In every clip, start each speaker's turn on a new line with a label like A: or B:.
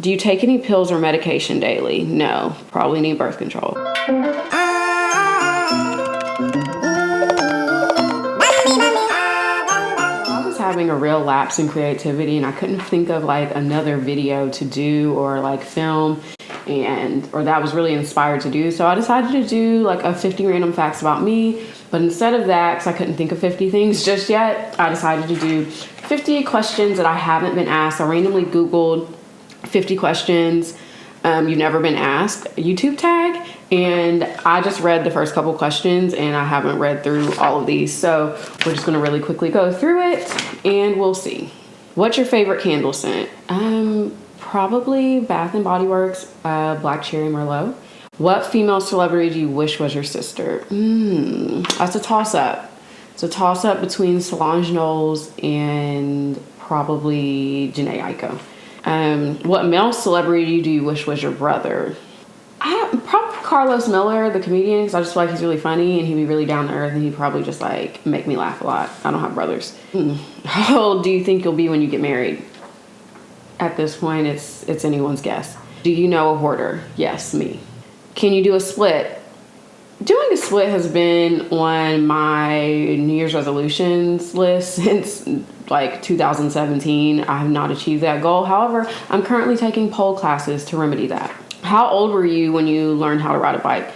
A: Do you take any pills or medication daily? No, probably need birth control. I was having a real lapse in creativity and I couldn't think of like another video to do or like film or that was really inspired to do. So I decided to do like a 50 random facts about me. But instead of that, because I couldn't think of 50 things just yet, I decided to do 50 questions that I haven't been asked. I randomly Googled 50 questions you've never been asked, YouTube tag, and I just read the first couple questions and I haven't read through all of these. So we're just gonna really quickly go through it and we'll see. What's your favorite candle scent? Probably Bath and Body Works, Black Cherry Merlot. What female celebrity do you wish was your sister? That's a toss-up. It's a toss-up between Solange Knowles and probably Jhené Aiko. What male celebrity do you wish was your brother? Probably Carlos Miller, the comedian, because I just feel like he's really funny and he'd be really down to earth and he'd probably just like make me laugh a lot. I don't have brothers. How old do you think you'll be when you get married? At this point, it's anyone's guess. Do you know a hoarder? Yes, me. Can you do a split? Doing a split has been on my New Year's resolutions list since like 2017. I have not achieved that goal. However, I'm currently taking pole classes to remedy that. How old were you when you learned how to ride a bike?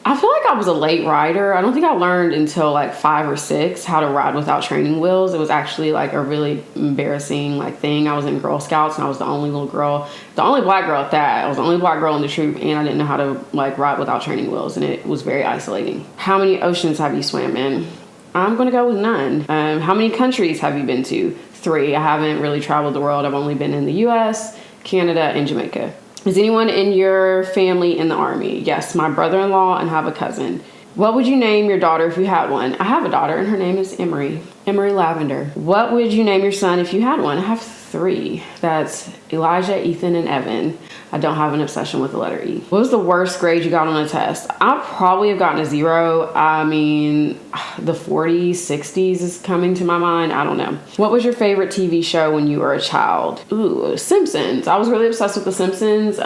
A: I feel like I was a late rider. I don't think I learned until like 5 or 6 how to ride without training wheels. It was actually like a really embarrassing like thing. I was in Girl Scouts and I was the only little girl, the only black girl at that. I was the only black girl in the troop and I didn't know how to like ride without training wheels and it was very isolating. How many oceans have you swam in? I'm gonna go with none. How many countries have you been to? 3. I haven't really traveled the world. I've only been in the US, Canada, and Jamaica. Is anyone in your family in the Army? Yes, my brother-in-law and have a cousin. What would you name your daughter if you had one? I have a daughter and her name is Emery Lavender. What would you name your son if you had one? I have 3. That's Elijah, Ethan, and Evan. I don't have an obsession with the letter E. What was the worst grade you got on a test? I probably have gotten a 0. I mean, the 40s, 60s is coming to my mind. I don't know. What was your favorite TV show when you were a child? Ooh, Simpsons. I was really obsessed with The Simpsons.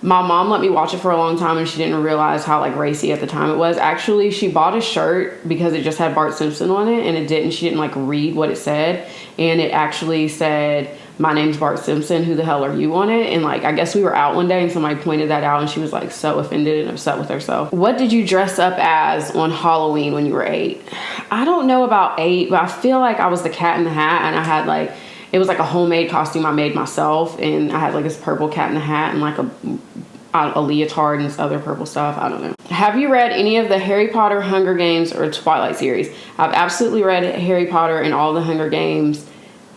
A: My mom let me watch it for a long time and she didn't realize how like racy at the time it was. Actually, she bought a shirt because it just had Bart Simpson on it and she didn't like read what it said. And it actually said, "My name's Bart Simpson, who the hell are you?" on it. And like, I guess we were out one day and somebody pointed that out and she was like so offended and upset with herself. What did you dress up as on Halloween when you were 8? I don't know about 8, but I feel like I was the Cat in the Hat and I had like, it was like a homemade costume I made myself and I had like this purple Cat in the Hat and like a leotard and this other purple stuff. I don't know. Have you read any of the Harry Potter, Hunger Games, or Twilight series? I've absolutely read Harry Potter and all the Hunger Games.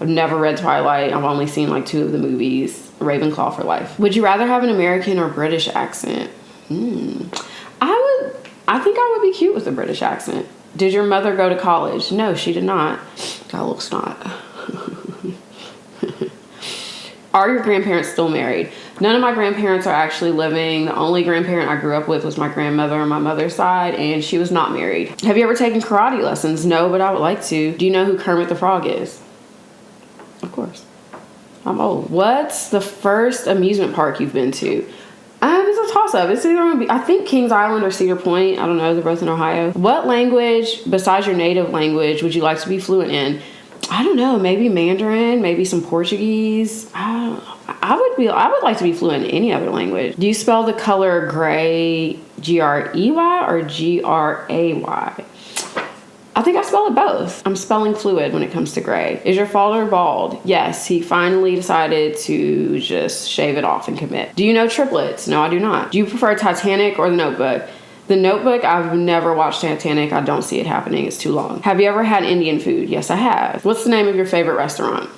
A: I've never read Twilight. I've only seen like 2 of the movies. Ravenclaw for life. Would you rather have an American or British accent? I think I would be cute with a British accent. Did your mother go to college? No, she did not. Got a little snot. Are your grandparents still married? None of my grandparents are actually living. The only grandparent I grew up with was my grandmother on my mother's side, and she was not married. Have you ever taken karate lessons? No, but I would like to. Do you know who Kermit the Frog is? Of course. I'm old. What's the first amusement park you've been to? It's a toss-up. It's either going to be, I think, Kings Island or Cedar Point. I don't know. They're both in Ohio. What language, besides your native language, would you like to be fluent in? I don't know. Maybe Mandarin. Maybe some Portuguese. I would like to be fluent in any other language. Do you spell the color gray G-R-E-Y or G-R-A-Y? I think I spell it both. I'm spelling fluid when it comes to gray. Is your father bald? Yes, he finally decided to just shave it off and commit. Do you know triplets? No, I do not. Do you prefer Titanic or The Notebook? The Notebook, I've never watched Titanic. I don't see it happening. It's too long. Have you ever had Indian food? Yes, I have. What's the name of your favorite restaurant?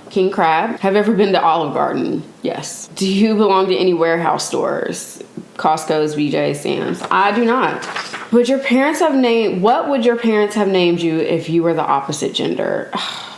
A: King Crab. Have you ever been to Olive Garden? Yes. Do you belong to any warehouse stores? Costco's, BJ, Sam's. I do not. What would your parents have named you if you were the opposite gender?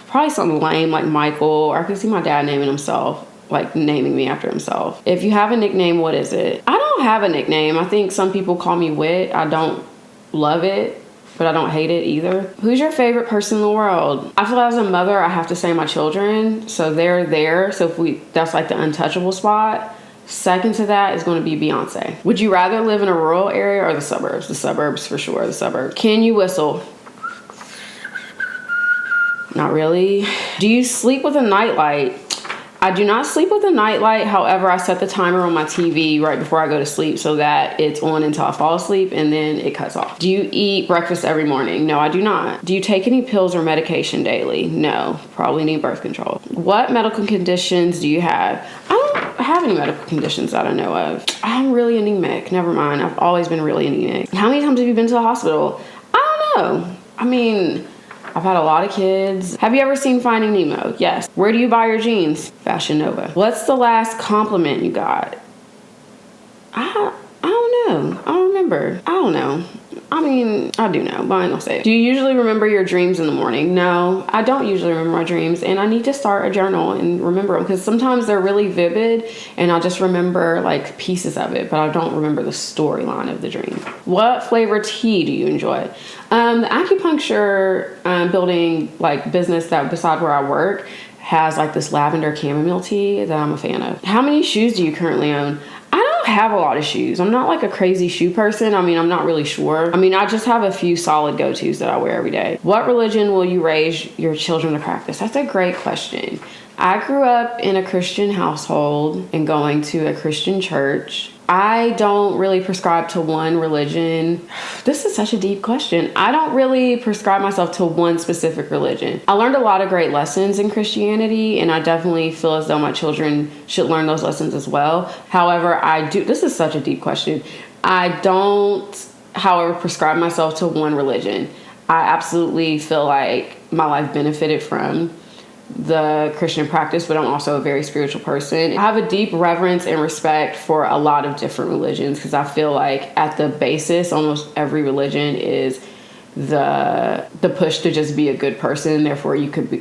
A: Probably something lame like Michael, or I could see my dad naming himself, like naming me after himself. If you have a nickname, what is it? I don't have a nickname. I think some people call me Wit. I don't love it. but I don't hate it either. Who's your favorite person in the world? I feel like as a mother, I have to say my children. So they're there. So that's like the untouchable spot. Second to that is going to be Beyonce. Would you rather live in a rural area or the suburbs? The suburbs for sure, the suburbs. Can you whistle? Not really. Do you sleep with a nightlight? I do not sleep with a nightlight. However, I set the timer on my TV right before I go to sleep so that it's on until I fall asleep and then it cuts off. Do you eat breakfast every morning? No, I do not. Do you take any pills or medication daily? No, probably need birth control. What medical conditions do you have? I don't have any medical conditions that I know of. I'm really anemic. Never mind. I've always been really anemic. How many times have you been to the hospital? I don't know. I mean, I've had a lot of kids. Have you ever seen Finding Nemo? Yes. Where do you buy your jeans? Fashion Nova. What's the last compliment you got? I don't know. I don't remember. I don't know. I mean, I do know, but I ain't gonna say it. Do you usually remember your dreams in the morning? No, I don't usually remember my dreams, and I need to start a journal and remember them because sometimes they're really vivid and I'll just remember like pieces of it, but I don't remember the storyline of the dream. What flavor tea do you enjoy? The acupuncture building like business that beside where I work has like this lavender chamomile tea that I'm a fan of. How many shoes do you currently own? I don't have a lot of shoes. I'm not like a crazy shoe person. I mean, I'm not really sure. I mean, I just have a few solid go-tos that I wear every day. What religion will you raise your children to practice? That's a great question. I grew up in a Christian household and going to a Christian church. I don't really prescribe to one religion. This is such a deep question. I don't really prescribe myself to one specific religion. I learned a lot of great lessons in Christianity, and I definitely feel as though my children should learn those lessons as well. However, this is such a deep question. I don't, however, prescribe myself to one religion. I absolutely feel like my life benefited from the Christian practice, but I'm also a very spiritual person. I have a deep reverence and respect for a lot of different religions because I feel like at the basis, almost every religion is the push to just be a good person. Therefore, you could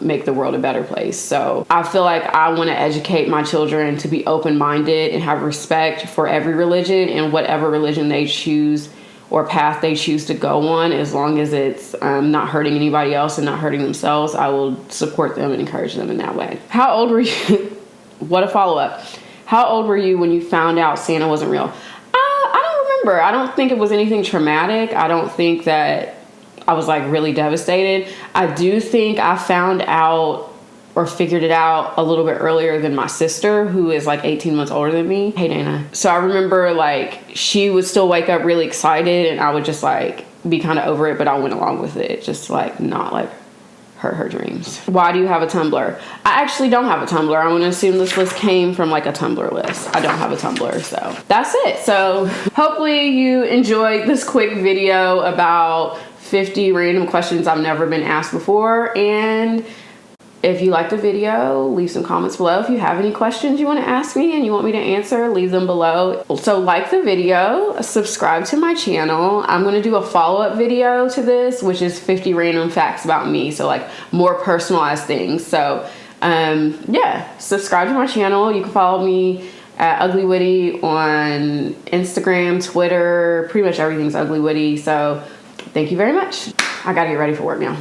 A: make the world a better place. So I feel like I want to educate my children to be open-minded and have respect for every religion and whatever religion they choose or path they choose to go on, as long as it's not hurting anybody else and not hurting themselves. I will support them and encourage them in that way. How old were you? What a follow-up. How old were you when you found out Santa wasn't real? I don't remember. I don't think it was anything traumatic. I don't think that I was like really devastated. I do think I found out or figured it out a little bit earlier than my sister, who is like 18 months older than me. Hey, Dana. So I remember like she would still wake up really excited and I would just like be kind of over it, but I went along with it, just to like not like hurt her dreams. Why do you have a Tumblr? I actually don't have a Tumblr. I'm gonna assume this list came from like a Tumblr list. I don't have a Tumblr, so that's it. So hopefully you enjoyed this quick video about 50 random questions I've never been asked before, and if you liked the video, leave some comments below. If you have any questions you want to ask me and you want me to answer, leave them below. So like the video, subscribe to my channel. I'm going to do a follow-up video to this, which is 50 random facts about me. So like more personalized things. So yeah, subscribe to my channel. You can follow me at Ugly Witty on Instagram, Twitter, pretty much everything's Ugly Witty. So thank you very much. I got to get ready for work now.